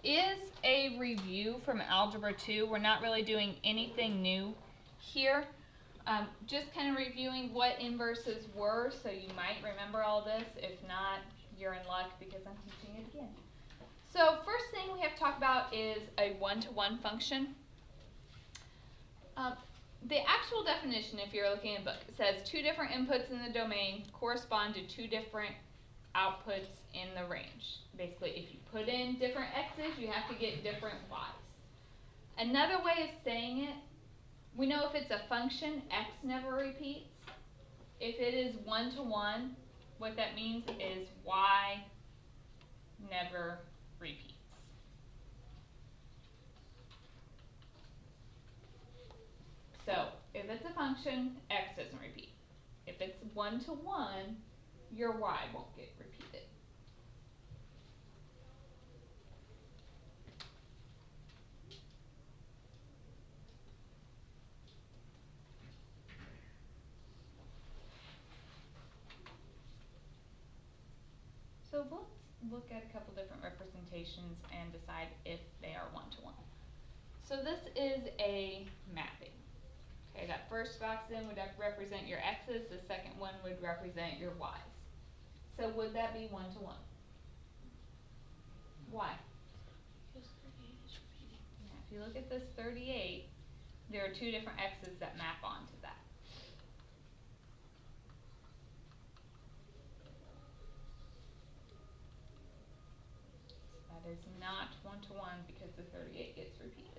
is a review from Algebra 2. We're not really doing anything new here. Just kind of reviewing what inverses were, so you might remember all this. If not, you're in luck because I'm teaching it again. So first thing we have to talk about is a one-to-one function. The actual definition, if you're looking at a book, it says two different inputs in the domain correspond to two different outputs in the range. Basically, if you put in different x's, you have to get different y's. Another way of saying it, we know if it's a function, x never repeats. If it is one-to-one, what that means is y never repeats. So, if it's a function, x doesn't repeat. If it's one-to-one, your y won't get repeated. So let's look at a couple different representations and decide if they are one-to-one. So this is a mapping. Okay, that first box then would represent your x's, the second one would represent your y's. So would that be one-to-one? Why? Because 38 is repeating. Yeah, if you look at this 38, there are two different x's that map onto that. That is not one-to-one because the 38 gets repeated.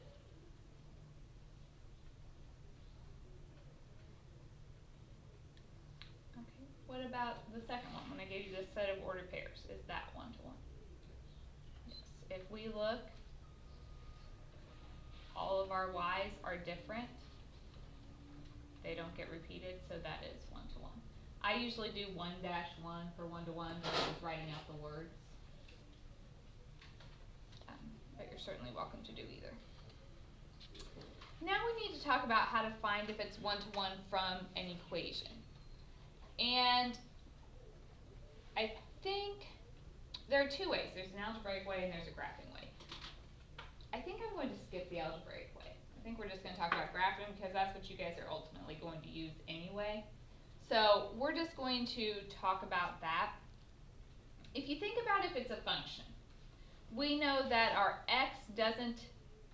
Okay, what about the second one? When I gave you this set of ordered pairs, is that one-to-one? Yes. If we look, all of our y's are different. They don't get repeated, so that is one-to-one. I usually do 1-1 for one-to-one, but I'm just writing out the words. But you're certainly welcome to do either. Now we need to talk about how to find if it's one-to-one from an equation. And I think there are two ways. There's an algebraic way and there's a graphing way. I think I'm going to skip the algebraic way. I think we're just going to talk about graphing because that's what you guys are ultimately going to use anyway. So we're just going to talk about that. If you think about if it's a function, we know that our x doesn't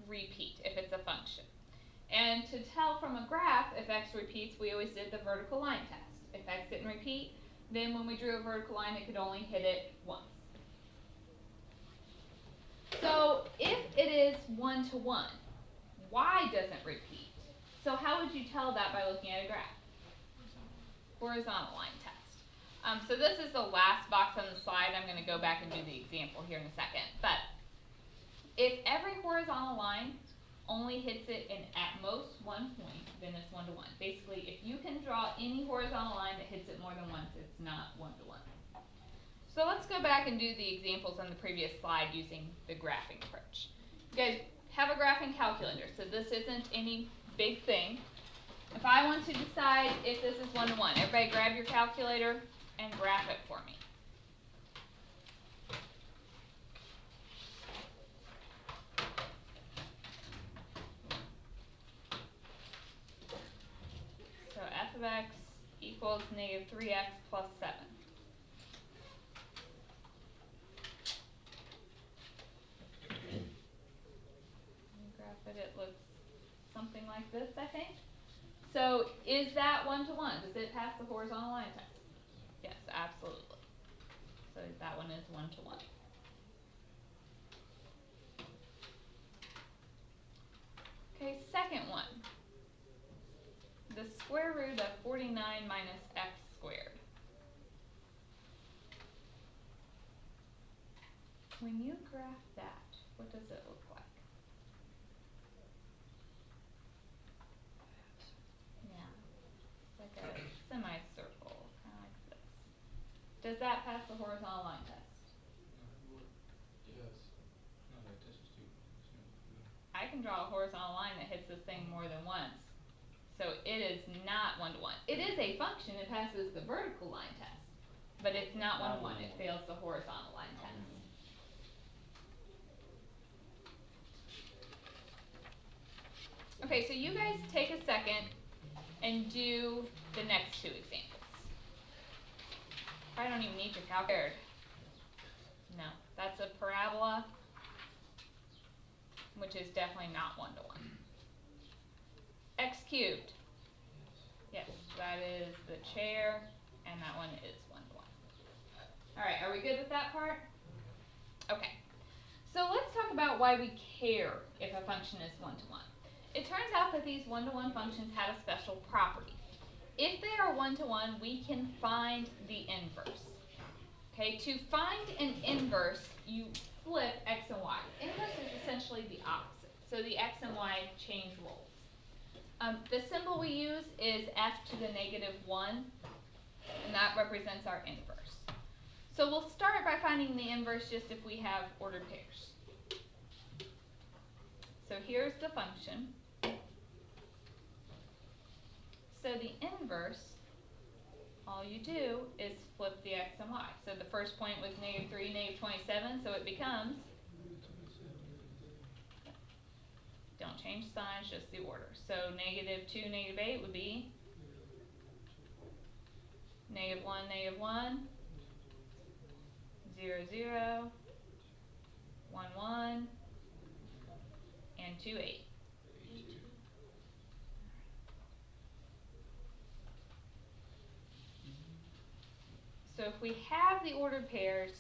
repeat if it's a function. And to tell from a graph if x repeats, we always did the vertical line test. If x didn't repeat, then when we drew a vertical line, it could only hit it once. So if it is one-to-one, y doesn't repeat. So how would you tell that by looking at a graph? Horizontal line test. So this is the last box on the slide. I'm going to go back and do the example here in a second. But if every horizontal line only hits it in at most one point, then it's one-to-one. Basically, if you can draw any horizontal line that hits it more than once, it's not one-to-one. So let's go back and do the examples on the previous slide using the graphing approach. You guys have a graphing calculator, so this isn't any big thing. If I want to decide if this is one-to-one, everybody grab your calculator and graph it for me. So f of x equals negative 3x plus 7. Graph it, it looks something like this, I think. So is that one-to-one? Does it pass the horizontal line test? Yes, absolutely. So that one is one-to-one. Okay, second one. The square root of 49 minus x squared. When you graph that, what does it look like? Yeah, it's like a semicircle, kind of like this. Does that pass the horizontal line test? Yes. No, that test is too. I can draw a horizontal line that hits this thing more than once. So it is not one-to-one. It is a function. It passes the vertical line test. But it's not one-to-one. It fails the horizontal line test. Okay, so you guys take a second and do the next two examples. I don't even need your calculator. No, that's a parabola, which is definitely not 1 to 1. X cubed. Yes, that is the chair, and that one is 1 to 1. All right, are we good with that part? Okay. So let's talk about why we care if a function is 1 to 1. It turns out that these 1 to 1 functions have a special property. If they are 1 to 1, we can find the inverse. Okay, to find an inverse, you flip x and y. Inverse is essentially the opposite. So the x and y change roles. The symbol we use is f to the negative 1, and that represents our inverse. So we'll start by finding the inverse just if we have ordered pairs. So here's the function. So the inverse, all you do is flip the x and y. So the first point was negative 3, negative 27, so it becomes, don't change signs, just the order. So negative 2, negative 8 would be negative 1, negative 1, 0, 0, 1, 1, and 2, 8. So if we have the ordered pairs,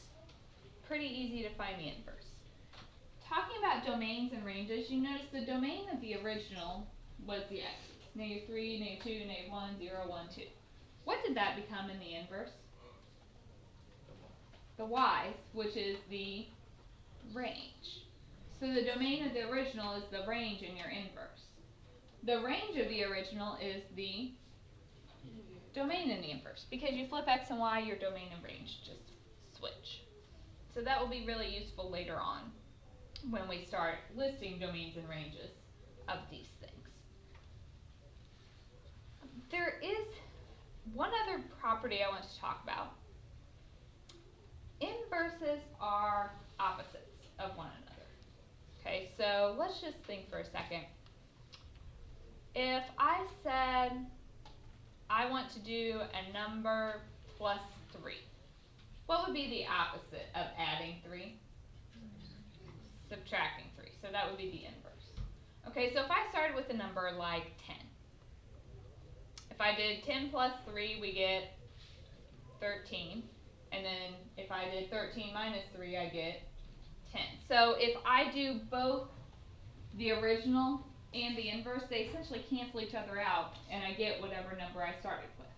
pretty easy to find the inverse. Talking about domains and ranges, you notice the domain of the original was the x's. Negative 3, negative 2, negative 1, 0, 1, 2. What did that become in the inverse? The y's, which is the range. So the domain of the original is the range in your inverse. The range of the original is the domain in the inverse. Because you flip x and y, your domain and range just switch. So that will be really useful later on when we start listing domains and ranges of these things. There is one other property I want to talk about. Inverses are opposites of one another. Okay, so let's just think for a second. If I said I want to do a number plus 3, what would be the opposite of adding 3? Subtracting 3. So that would be the inverse. Okay, so if I started with a number like 10, if I did 10 plus 3, we get 13. And then if I did 13 minus 3, I get 10. So if I do both the original and the inverse, they essentially cancel each other out, and I get whatever number I started with.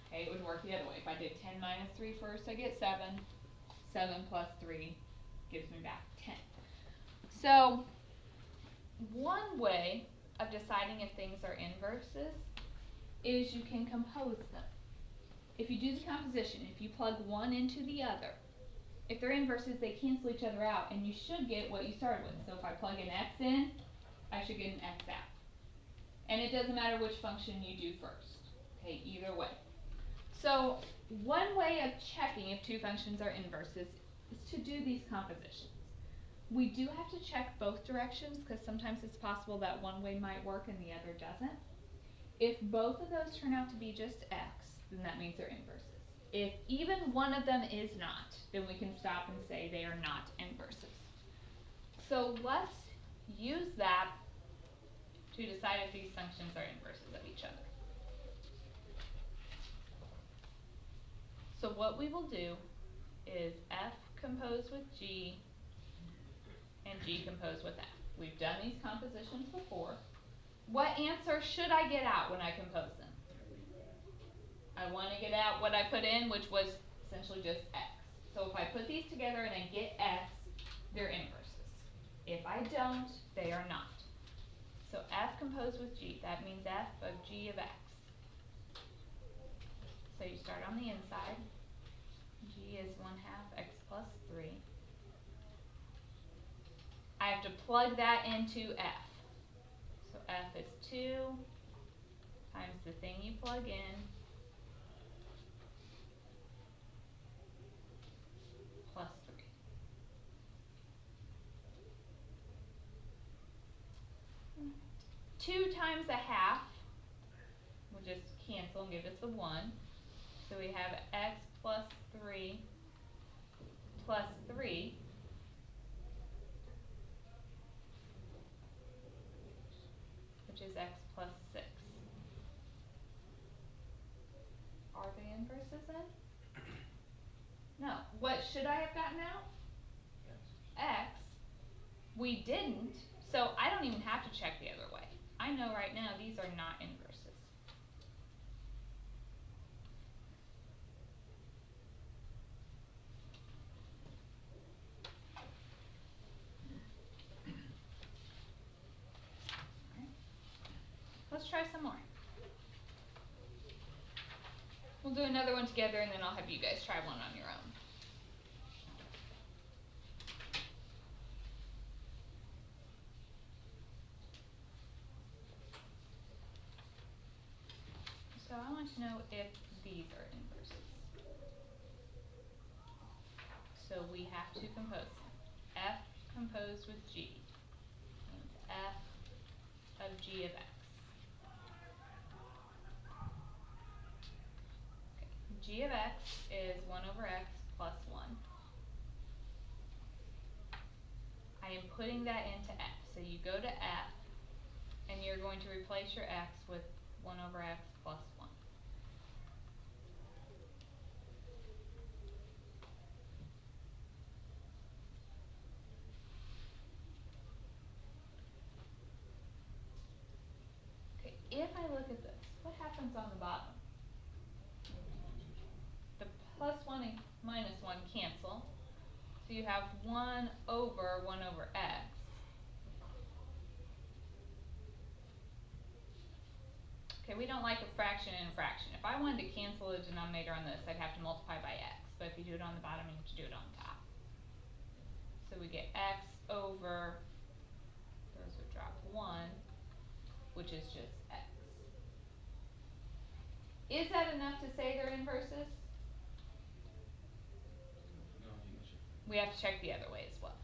Okay, it would work the other way. If I did 10 minus 3 first, I get 7. 7 plus 3 gives me back 10. So one way of deciding if things are inverses is you can compose them. If you do the composition, if you plug one into the other, if they're inverses, they cancel each other out, and you should get what you started with. So if I plug an x in, I should get an x out. And it doesn't matter which function you do first. Okay, either way. So one way of checking if two functions are inverses is to do these compositions. We do have to check both directions because sometimes it's possible that one way might work and the other doesn't. If both of those turn out to be just x, then that means they're inverses. If even one of them is not, then we can stop and say they are not inverses. So let's use that to decide if these functions are inverses of each other. So what we will do is f composed with g and g composed with f. We've done these compositions before. What answer should I get out when I compose them? I want to get out what I put in, which was essentially just x. So if I put these together and I get x, they're inverses. If I don't, they are not. So f composed with g, that means f of g of x. So you start on the inside. G is 1/2 x plus 3. I have to plug that into f. So f is 2 times the thing you plug in plus 3. 2 times a half will just cancel and give us the 1. So we have x plus 3 plus 3, which is x plus 6. Are they inverses then? No. What should I have gotten out? X. We didn't, so I don't even have to check the other way. I know right now these are not inverses. Alright. Let's try some more. We'll do another one together and then I'll have you guys try one on your own. So I want to know if these are inverses. So we have to compose them. F composed with G means F of G of X. Okay. G of X is 1 over X plus 1. I am putting that into F. So you go to F and you're going to replace your X with 1 over X plus 1. Okay, if I look at this, what happens on the bottom? The plus 1 and minus 1 cancel. So you have 1 over X. Okay, we don't like a fraction and a fraction. If I wanted to cancel the denominator on this, I'd have to multiply by x. But if you do it on the bottom, you have to do it on top. So we get x over, those would drop 1, which is just x. Is that enough to say they're inverses? No, you gotta check. We have to check the other way as well.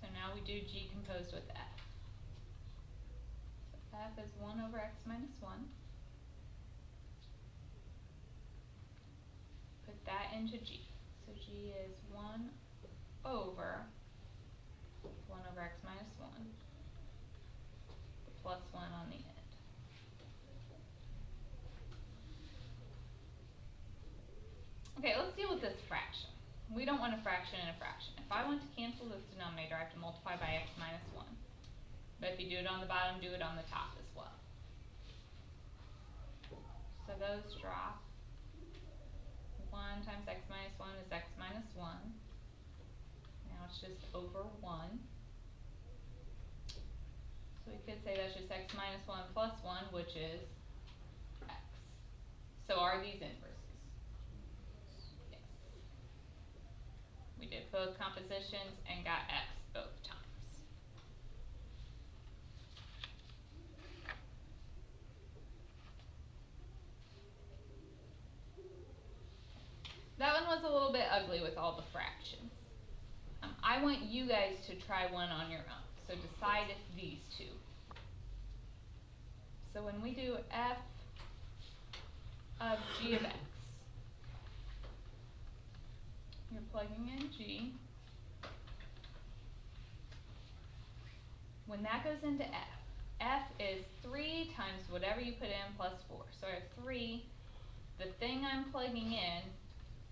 So now we do G composed with F. So F is 1 over X minus 1. Put that into G. So G is 1 over 1 over X minus 1, the plus 1 on the end. Okay, let's deal with this fraction. We don't want a fraction and a fraction. If I want to cancel this denominator, I have to multiply by x minus 1. But if you do it on the bottom, do it on the top as well. So those drop. 1 times x minus 1 is x minus 1. Now it's just over 1. So we could say that's just x minus 1 plus 1, which is x. So are these inverses? Yes. We did both compositions and got x both times. That one was a little bit ugly with all the fractions. I want you guys to try one on your own. So decide if these two. So when we do f of g of x, you're plugging in g. When that goes into f is 3 times whatever you put in plus 4. So I have 3. The thing I'm plugging in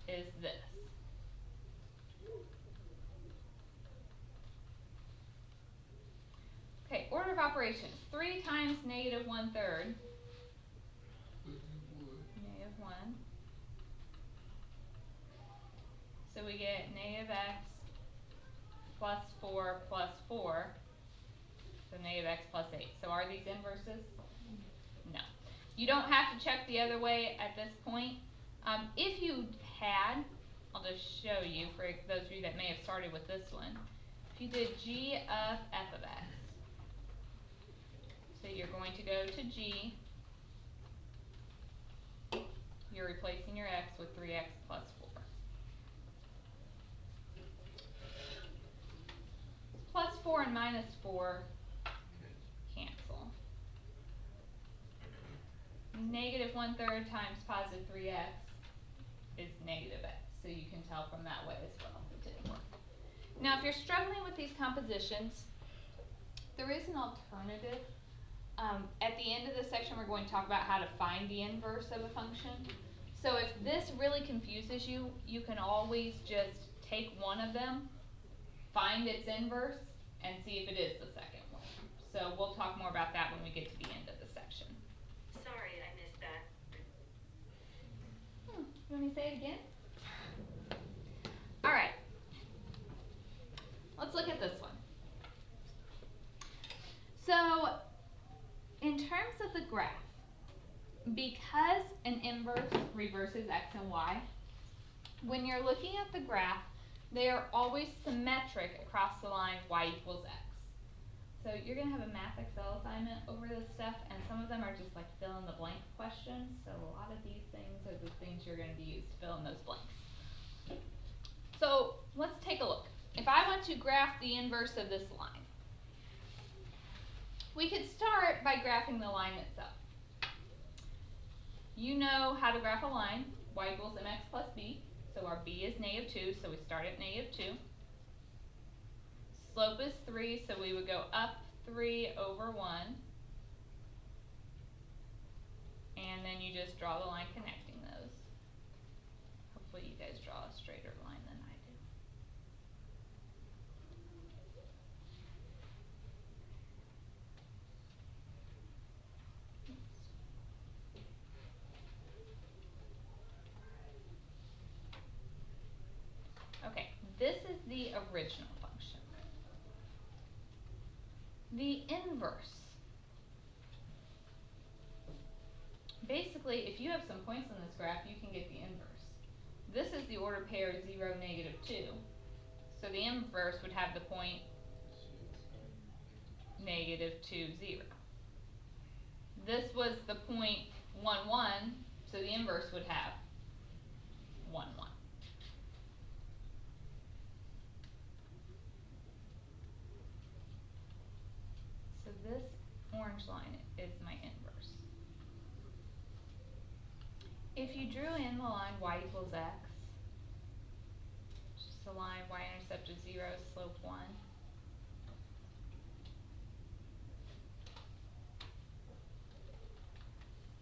is this. Okay, order of operations. 3 times negative 1/3. Negative 1. So we get negative x plus 4 plus 4. So negative x plus 8. So are these inverses? No. You don't have to check the other way at this point. If you had, I'll just show you for those of you that may have started with this one. If you did g of f of x, so you're going to go to g, you're replacing your x with 3x plus 4. 4 and minus 4 cancel. Negative 1/3 times positive 3x is negative x. So you can tell from that way as well. It didn't work. Now if you're struggling with these compositions, there is an alternative. At the end of this section we're going to talk about how to find the inverse of a function. So if this really confuses you, you can always just take one of them, find its inverse, and see if it is the second one. So we'll talk more about that when we get to the end of the section. Sorry, I missed that. You want me to say it again? Alright. Let's look at this one. So, in terms of the graph, because an inverse reverses x and y, when you're looking at the graph, they are always symmetric across the line y equals x. So you're going to have a math Excel assignment over this stuff, and some of them are just like fill in the blank questions. So a lot of these things are the things you're going to use to fill in those blanks. So let's take a look. If I want to graph the inverse of this line, we could start by graphing the line itself. You know how to graph a line, y equals mx plus b. So our b is -2, so we start at -2. Slope is 3, so we would go up 3 over 1. And then you just draw the line connecting those. Hopefully you guys draw a straighter line than I do. Okay, this is the original function. The inverse. Basically, if you have some points on this graph, you can get the inverse. This is the order pair 0, -2. So the inverse would have the point -2, 0. This was the point 1, 1, so the inverse would have 1, 1. So this orange line is my inverse. If you drew in the line y equals x, just a line y-intercept is 0, slope 1.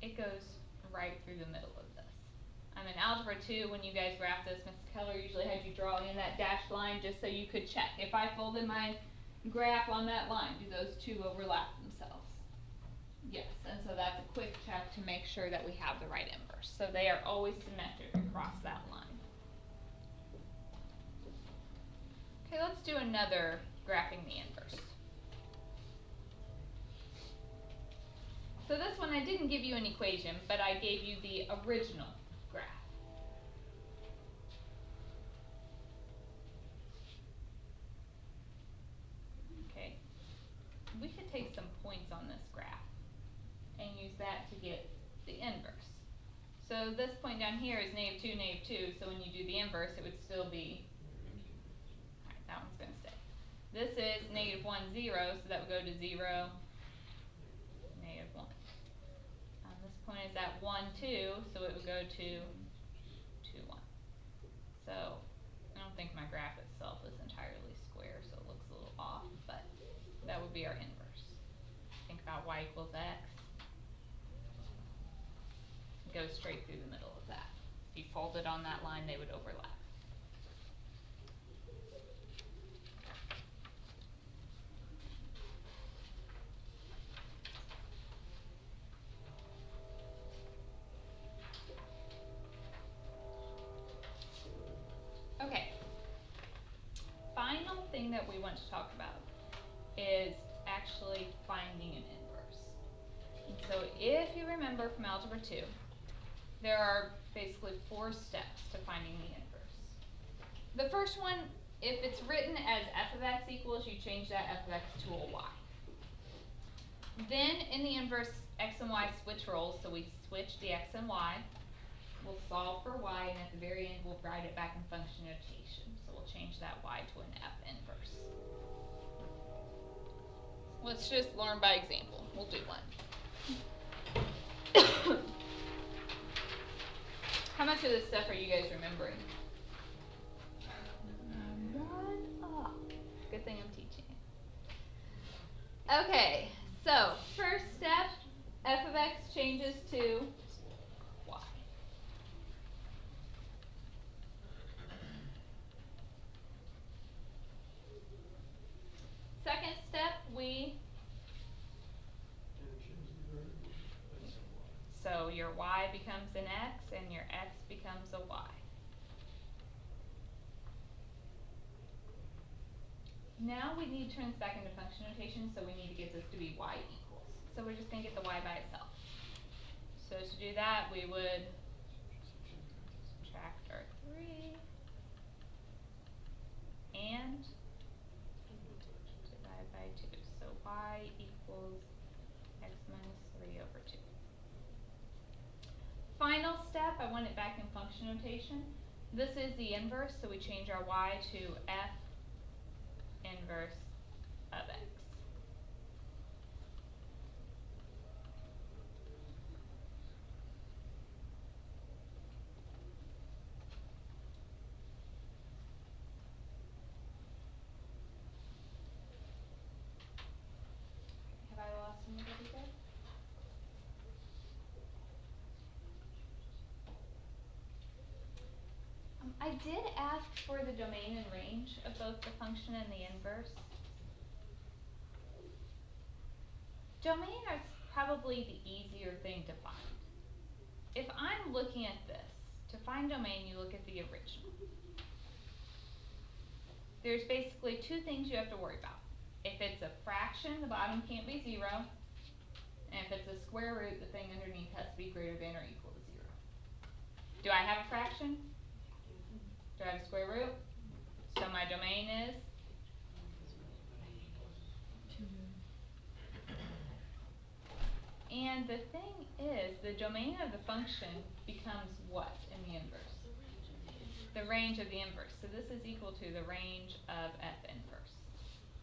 It goes right through the middle of this. In Algebra 2, when you guys graph this, Mrs. Keller usually had you draw in that dashed line just so you could check. If I folded my graph on that line, do those two overlap themselves? Yes, and so that's a quick check to make sure that we have the right inverse. So they are always symmetric across that line. Okay, let's do another graphing the inverse. So this one I didn't give you an equation, but I gave you the original graph. Okay, we could take some points on this graph and use that to get the inverse. So this point down here is -2, -2, so when you do the inverse it would still be, alright, that one's going to stay. This is -1, 0, so that would go to 0, -1. This point is at 1, 2, so it would go to 2, 1. So I don't think my graph itself is entirely square, so it looks a little off, but that would be our inverse. Think about y equals x. It goes straight through the middle of that. If you fold it on that line, they would overlap. Okay. Final thing that we want to talk about is actually finding an inverse. And so if you remember from Algebra 2, there are basically 4 steps to finding the inverse. The first one, if it's written as f of x equals, you change that f of x to a y. Then in the inverse, x and y switch roles, so we switch the x and y. We'll solve for y, and at the very end we'll write it back in function notation. So we'll change that y to an f inverse. Let's just learn by example. We'll do one. How much of this stuff are you guys remembering? None. Oh, good thing I'm teaching it. Okay, so first step, f of x changes to y. Second step, so your y becomes an x and your x becomes a y. Now we need to turn this back into function notation, so we need to get this to be y equals. So we're just going to get the y by itself. So to do that, we would subtract our 3 and divide by 2. So y equals x minus 3 over 2. Final step, I want it back in function notation. This is the inverse, so we change our y to f inverse of x. Have I lost anybody there? I did ask for the domain and range of both the function and the inverse. Domain is probably the easier thing to find. If I'm looking at this, to find domain, you look at the original. There's basically two things you have to worry about. If it's a fraction, the bottom can't be 0. And if it's a square root, the thing underneath has to be greater than or equal to 0. Do I have a fraction? Do I have a square root? So my domain is? And the thing is, the domain of the function becomes what in the inverse? The range of the inverse. So this is equal to the range of f inverse.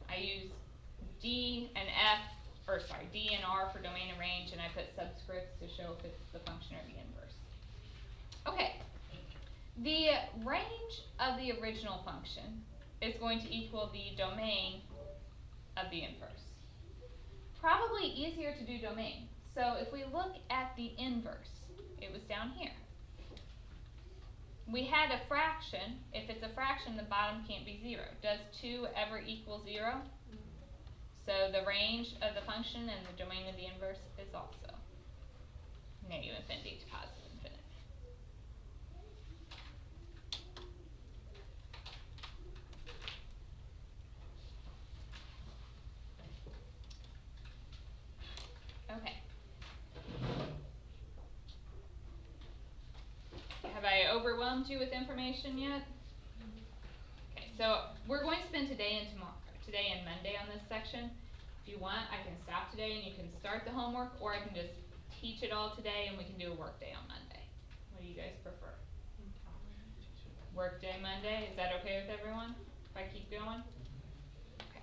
I use D and R for domain and range, and I put subscripts to show if it's the function or the inverse. Okay, the range of the original function is going to equal the domain of the inverse. Probably easier to do domain. So if we look at the inverse, it was down here. We had a fraction. If it's a fraction, the bottom can't be 0. Does 2 ever equal 0? So the range of the function and the domain of the inverse is also negative infinity to positive infinity. Okay. Have I overwhelmed you with information yet? Okay, so we're going to spend today and Monday on this section. If you want, I can stop today and you can start the homework, or I can just teach it all today and we can do a work day on Monday. What do you guys prefer? Work day Monday, is that okay with everyone? If I keep going? Okay.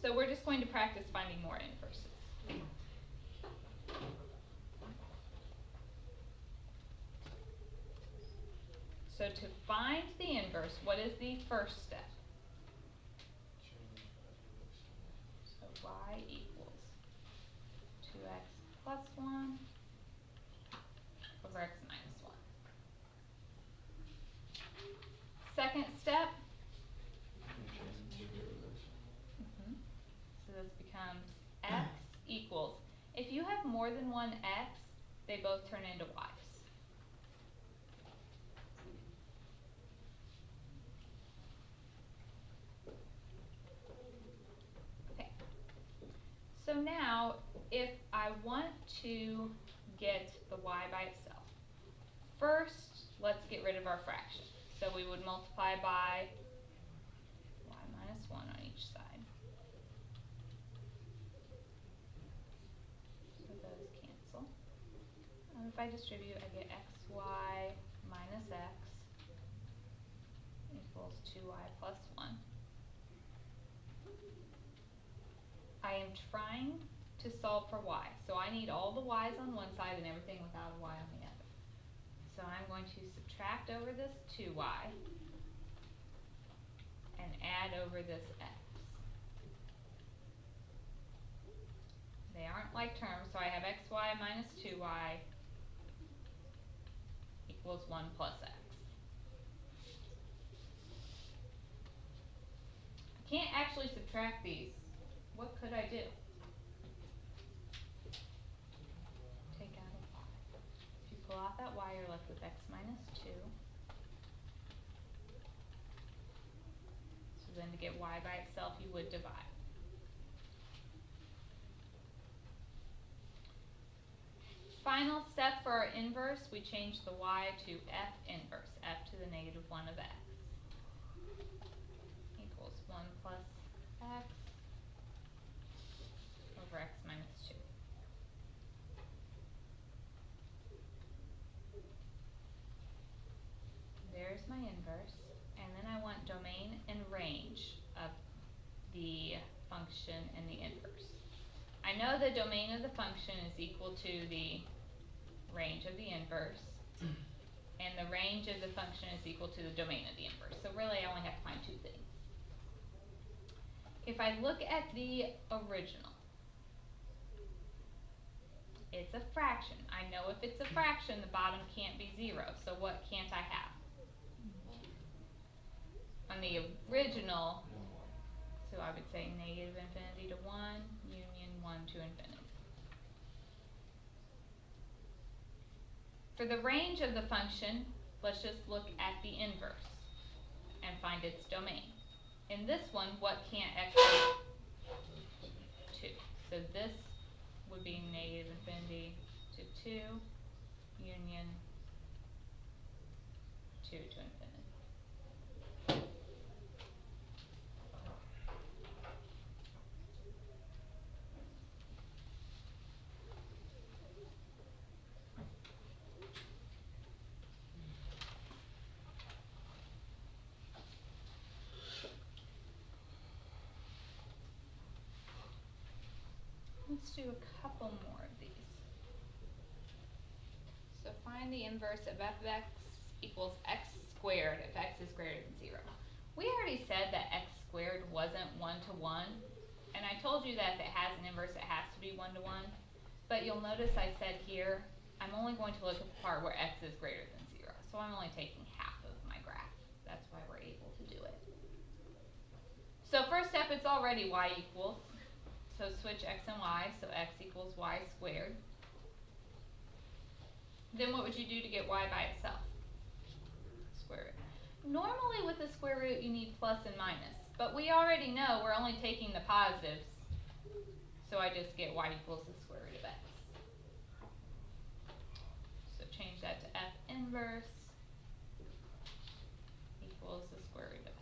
So we're just going to practice finding more inverses. So to find the inverse, what is the first step? So y equals 2x plus 1 over x minus 1. Second step. So this becomes x equals, if you have more than one x, they both turn into y's. Okay. So now, if I want to get the y by itself, first, let's get rid of our fraction. So we would multiply by y minus 1 on each side. So those cancel. If I distribute, I get xy minus x equals equals 2y plus 1. I am trying to solve for y, so I need all the y's on one side and everything without a y on the other. So I'm going to subtract over this 2y and add over this x. They aren't like terms, so I have xy minus 2y equals 1 plus x. I can't actually subtract these. What could I do? Take out a y. If you pull out that y, you're left with x minus 2. So then to get y by itself, you would divide. Final step for our inverse, we change the y to f inverse, f to the negative 1 of x equals 1 plus x over x minus 2. There's my inverse, and then I want domain and range of the function and the inverse. I know the domain of the function is equal to the range of the inverse, and the range of the function is equal to the domain of the inverse. So really I only have to find two things. If I look at the original, it's a fraction. I know if it's a fraction, the bottom can't be 0. So what can't I have? On the original, so I would say negative infinity to 1, union 1 to infinity. For the range of the function, let's just look at the inverse and find its domain. In this one, what can't x be? 2. So this would be negative infinity to 2, union 2 to infinity. Let's do a couple more of these. So find the inverse of f of x equals x squared if x is greater than 0. We already said that x squared wasn't 1 to 1, and I told you that if it has an inverse it has to be 1 to 1, but you'll notice I said here I'm only going to look at the part where x is greater than 0, so I'm only taking half of my graph. That's why we're able to do it. So first step, it's already y equals. So switch x and y, so x equals y squared. Then what would you do to get y by itself? Square root. Normally with the square root you need plus and minus, but we already know we're only taking the positives, so I just get y equals the square root of x. So change that to f inverse equals the square root of x.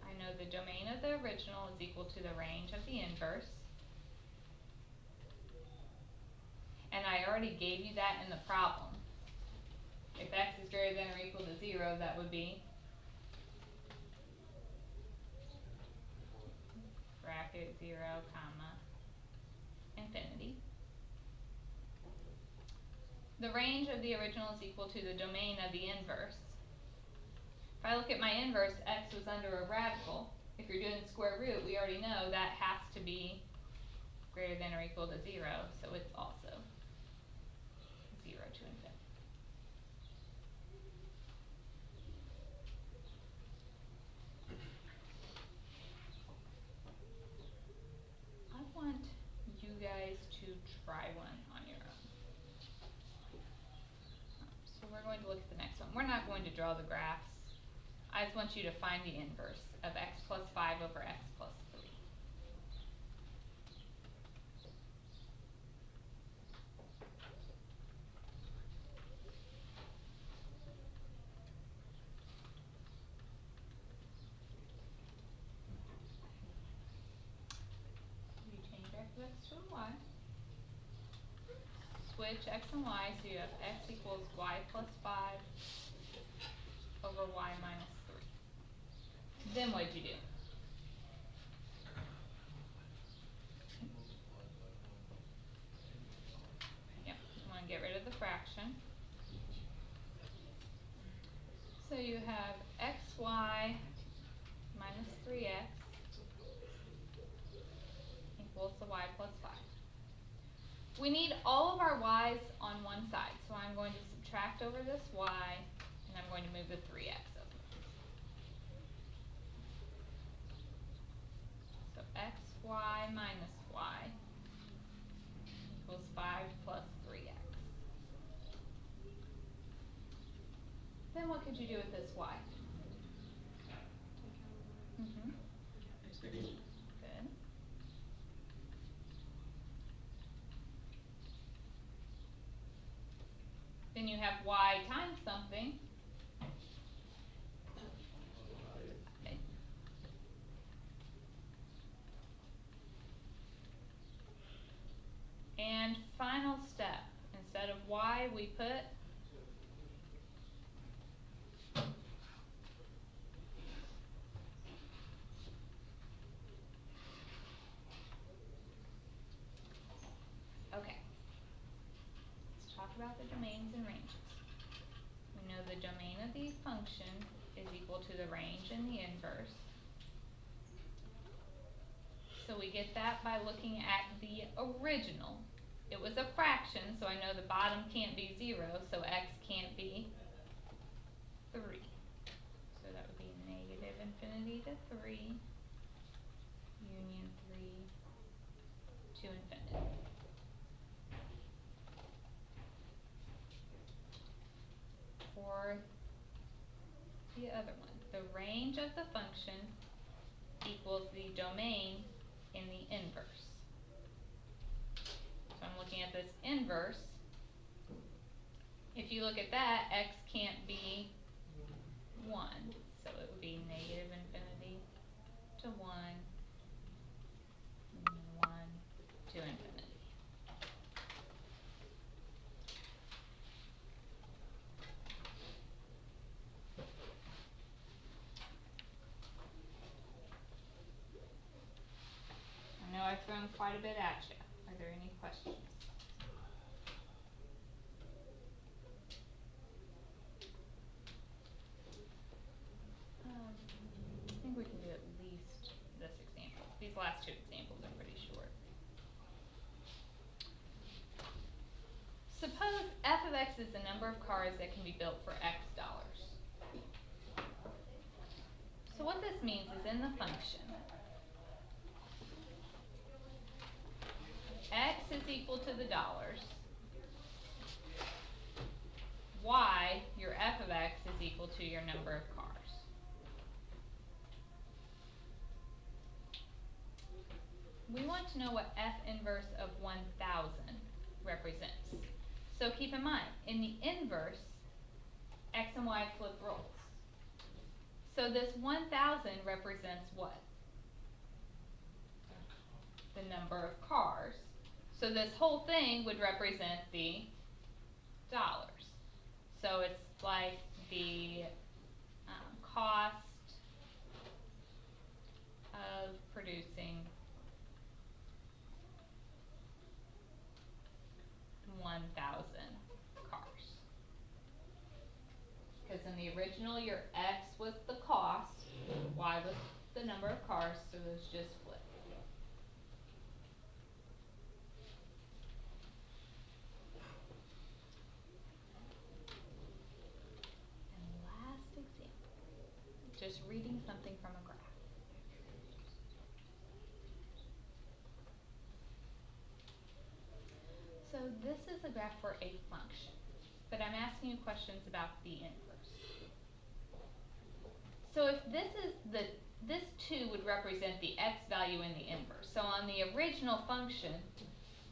I know the domain of the original is equal to the range of the inverse. And I already gave you that in the problem. If x is greater than or equal to 0, that would be bracket 0, comma, infinity. The range of the original is equal to the domain of the inverse. If I look at my inverse, x was under a radical. If you're doing square root, we already know that has to be greater than or equal to 0, so it's also 0 to infinity. I want you guys to try one on your own. So we're going to look at the next one. We're not going to draw the graphs. I just want you to find the inverse of x plus 5 over x plus 3. We change f of x to a y. switch x and y, so you have x equals y plus 5 over y minus 3. Then what'd you do? Yep, you want to get rid of the fraction. So you have xy minus 3x equals the y plus 5. We need all of our y's on one side, so I'm going to subtract over this y, and I'm going to move the 3x over. So xy minus y equals 5 plus 3x. Then what could you do with this y? Good. Then you have y times something. Okay. And final step, instead of y we put okay. Let's talk about the domains and ranges. We know the domain of the function is equal to the range and the inverse. So we get that by looking at the original. It was a fraction, so I know the bottom can't be 0, so x can't be 3. So that would be negative infinity to 3, union 3 to infinity. For the other one, the range of the function equals the domain in the inverse. So I'm looking at this inverse. If you look at that, x can't be 1, so it would be negative infinity to 1, and then 1 to infinity. I know I've thrown quite a bit at you. Are there any questions? I think we can do at least this example. These last two examples are pretty short. Suppose f of x is the number of cars that can be built for x dollars. So what this means is in the function, x is equal to the dollars, y, your f of x, is equal to your number of cars. We want to know what f inverse of 1000 represents. So keep in mind, in the inverse, x and y flip roles. So this 1000 represents what? The number of cars. So this whole thing would represent the dollars. So it's like the cost of producing 1000 cars. Because in the original, your x was the cost, y was the number of cars, so it's just flipped. And last example, just reading something from a graph. So this is a graph for a function, but I'm asking you questions about the inverse. So if this 2 would represent the x value in the inverse. So on the original function,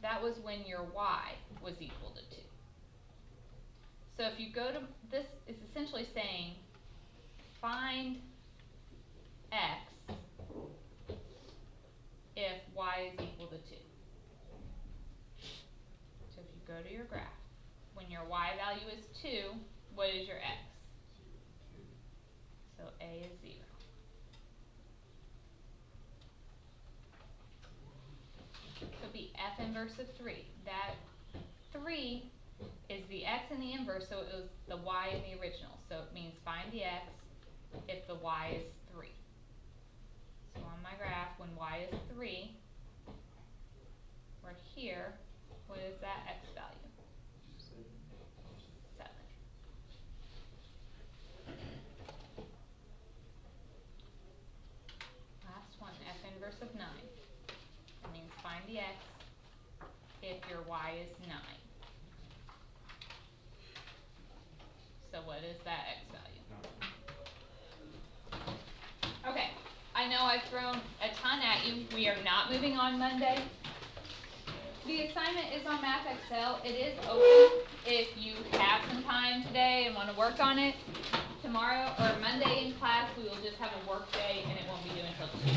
that was when your y was equal to 2. So if you go to, this is essentially saying, find x if y is equal to 2. So if you go to your graph. When your y value is 2, what is your x? 2. So A is 0. So it'd be f inverse of 3. That 3 is the x in the inverse, so it was the y in the original. So it means find the x if the y is 3. So on my graph, when y is 3, we're here, what is that x value? 7. 7. Last one, f inverse of 9. That means find the x if your y is 9. So what is that x value? 9. Okay, I know I've thrown a ton at you. We are not moving on Monday. The assignment is on Math Excel. It is open if you have some time today and want to work on it. Tomorrow or Monday in class, we will just have a work day and it won't be due until Tuesday.